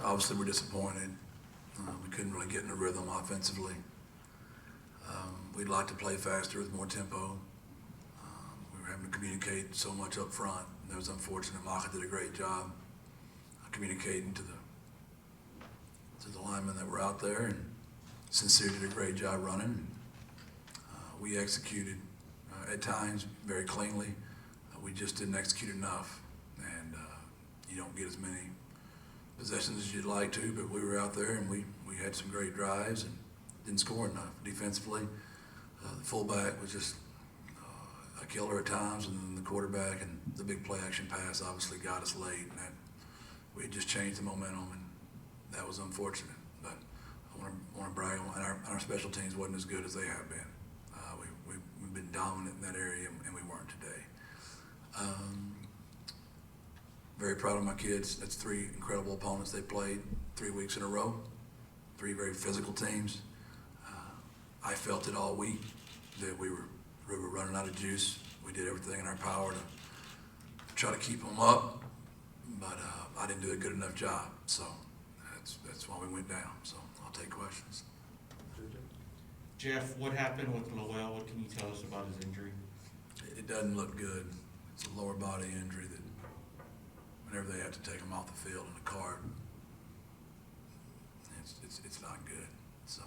Obviously, we're disappointed. We couldn't really get in a rhythm offensively. We'd like to play faster with more tempo. We were having to communicate so much up front. That was unfortunate. Maka did a great job communicating to the linemen that were out there, and Sincere did a great job running. We executed at times very cleanly. We just didn't execute enough, and you don't get as many possessions as you'd like to, but we were out there and we had some great drives and didn't score enough defensively. The fullback was just a killer at times, and then the quarterback and the big play action pass obviously got us late, and that we had just changed the momentum, and that was unfortunate. But I want to brag on our special teams wasn't as good as they have been. We've been dominant in that area, and we weren't today. Very proud of my kids. That's 3 incredible opponents they played 3 weeks in a row. 3 very physical teams. I felt it all week that we were running out of juice. We did everything in our power to try to keep them up, but I didn't do a good enough job. So that's why we went down. So I'll take questions. Jeff, what happened with Lowell? What can you tell us about his injury? It doesn't look good. It's a lower body injury that whenever they have to take him off the field in a cart, it's not good. So,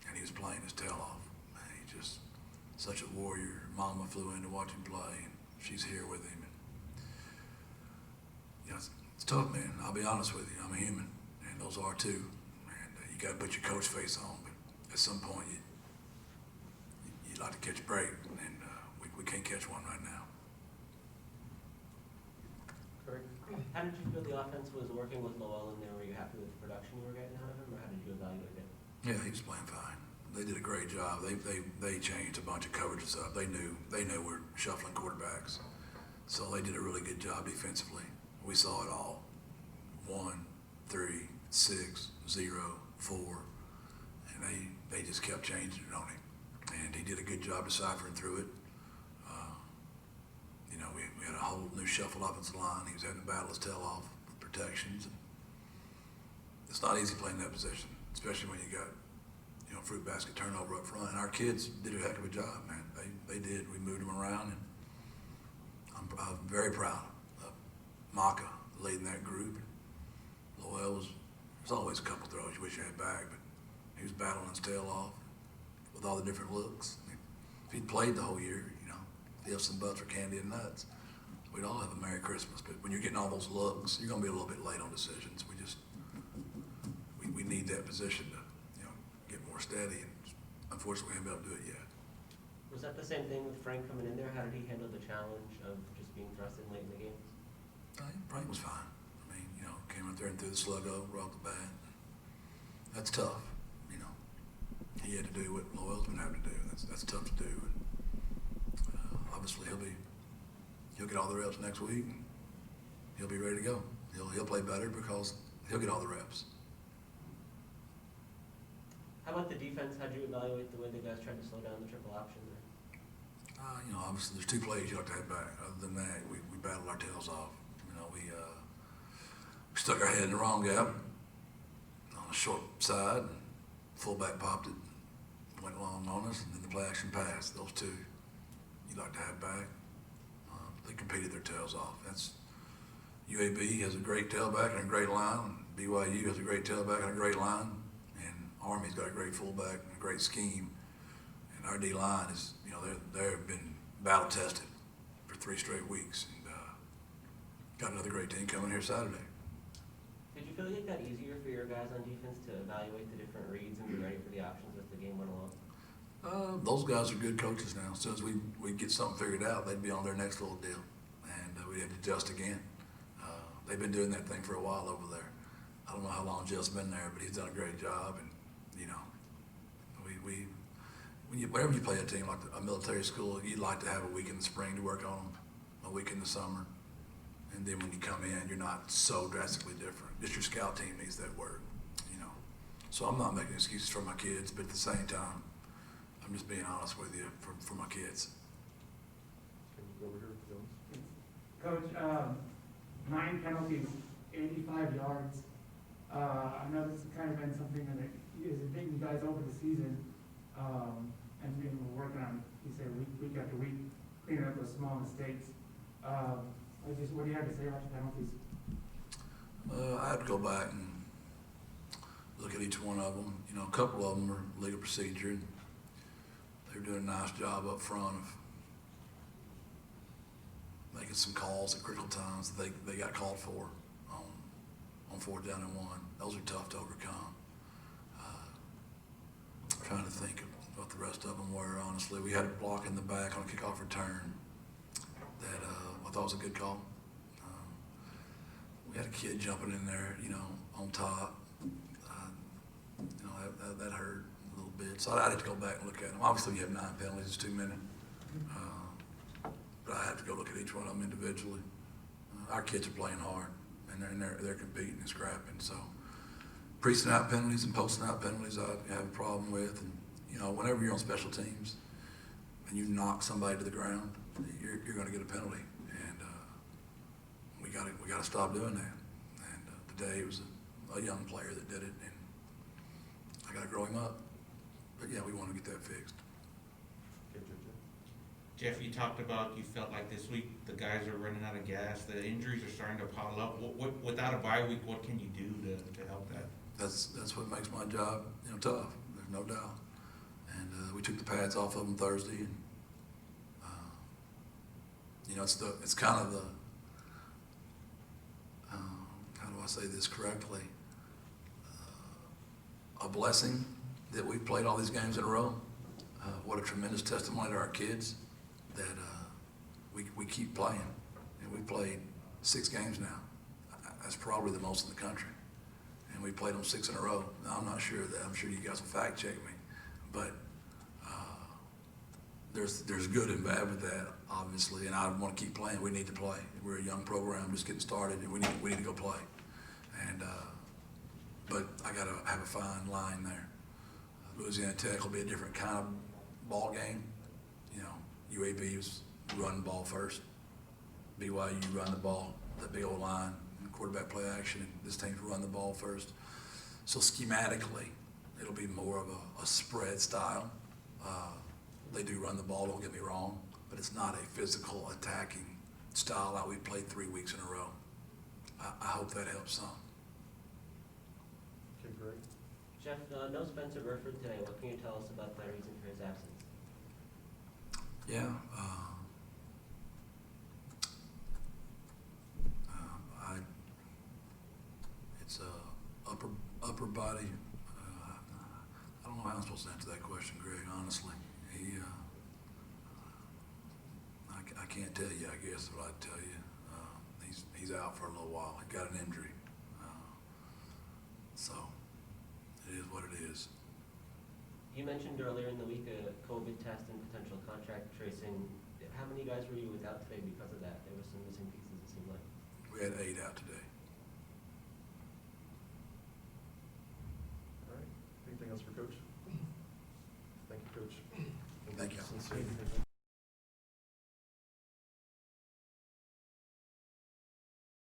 and he was playing his tail off. Man, he's just such a warrior. Mama flew in to watch him play, and she's here with him. And, you know, it's tough, man. I'll be honest with you. I'm a human, and those are too. And you got to put your coach face on, but at some point you'd like to catch a break, and we can't catch one right now. How did you feel the offense was working with Lowell in there? Were you happy with the production you were getting out of him, or how did you evaluate it? Yeah, he was playing fine. They did a great job. They changed a bunch of coverages up. They knew we're shuffling quarterbacks, so they did a really good job defensively. We saw it all. 1, 3, 6, 0, 4, and they just kept changing it on him, and he did a good job deciphering through it. We had a whole new shuffle offensive line. He was having to battle his tail off with protections. And it's not easy playing that position, especially when you got, fruit basket turnover up front. And our kids did a heck of a job, man. They did. We moved them around, and I'm very proud of Maka leading that group. Lowell there's always a couple throws you wish you had back, but he was battling his tail off with all the different looks. I mean, if he'd played the whole year, the ifs and buts are candy and nuts, we'd all have a Merry Christmas. But when you're getting all those looks, you're going to be a little bit late on decisions. We need that position to get more steady, and unfortunately we haven't been able to do it yet. Was that the same thing with Frank coming in there? How did he handle the challenge of just being thrust in late in the game? Frank was fine. I mean, came out there and threw the slug over off the bat. That's tough. He had to do what Lowell's been having to do. That's tough to do. Obviously, he'll get all the reps next week, and he'll be ready to go. He'll play better because he'll get all the reps. How about the defense? How'd you evaluate the way the guys tried to slow down the triple option there? Obviously there's 2 plays you like to have back. Other than that, we battled our tails off. We stuck our head in the wrong gap on the short side, and fullback popped it, went long on us, and then the play action pass. Those 2 you'd like to have back. They competed their tails off. That's UAB has a great tailback and a great line. BYU has a great tailback and a great line. And Army's got a great fullback and a great scheme. And our D-line is, they've been battle tested for 3 straight weeks. And got another great team coming here Saturday. Did you feel like it got easier for your guys on defense to evaluate the different reads and be ready for the options as the game went along? Those guys are good coaches now. As soon as we get something figured out, they'd be on their next little deal, and we had to adjust again. They've been doing that thing for a while over there. I don't know how long Jeff's been there, but he's done a great job. And whenever you play a team like a military school, you'd like to have a week in the spring to work on them, a week in the summer, and then when you come in, you're not so drastically different. Just your scout team needs that work, So I'm not making excuses for my kids, but at the same time, I'm just being honest with you for my kids. Coach, 9 penalties, 85 yards. I know this has kind of been something that is taking you guys over the season, and we're working on, you say, week after week, cleaning up those small mistakes. What do you have to say about your penalties? I have to go back and look at each one of them. You know, a couple of them are legal procedure, and they're doing a nice job up front of making some calls at critical times that they got called for on 4th down and 1. Those are tough to overcome. I'm trying to think of what the rest of them were, honestly. We had a block in the back on a kickoff return that I thought was a good call. We had a kid jumping in there, you know, on top. You know, that hurt a little bit. So I'd have to go back and look at them. Obviously, you have 9 penalties, it's too many. But I have to go look at each one of them individually. Our kids are playing hard, and they're competing and scrapping. So pre-snap penalties and post-snap penalties I have a problem with. And, you know, whenever you're on special teams and you knock somebody to the ground, you're going to get a penalty. And we got to stop doing that. And today it was a young player that did it, and I got to grow him up. But yeah, we want to get that fixed. Jeff, you talked about you felt like this week the guys are running out of gas, the injuries are starting to pile up. Without a bye week, what can you do to help that? That's what makes my job, you know, tough. There's no doubt. And we took the pads off of them Thursday, and you know, it's kind of the how do I say this correctly? A blessing that we've played all these games in a row. What a tremendous testimony to our kids that we keep playing. And we played 6 games now. That's probably the most in the country. And we played them 6 in a row. Now, I'm not sure of that. I'm sure you guys will fact check me. But there's good and bad with that, obviously. And I want to keep playing. We need to play. We're a young program just getting started, and we need to go play. And but I got to have a fine line there. Louisiana Tech will be a different kind of ball game. You know, UAB's run the ball first. BYU run the ball, that big old line, quarterback play action, and this team's run the ball first. So schematically, it'll be more of a spread style. They do run the ball, don't get me wrong, but it's not a physical attacking style like we played 3 weeks in a row. I hope that helps some. Okay, great. Jeff, no Spencer Burford today. What can you tell us about the reason for his absence? Yeah, it's upper body. I don't know how I'm supposed to answer that question, Greg. Honestly, I can't tell you. I guess what I'd tell you. He's out for a little while. He got an injury, so it is what it is. You mentioned earlier in the week a COVID test and potential contract tracing. How many guys were you without today because of that? There were some missing pieces, it seemed like. We had 8 out today. All right. Anything else for Coach? Thank you, Coach. Thank you. Sincerely.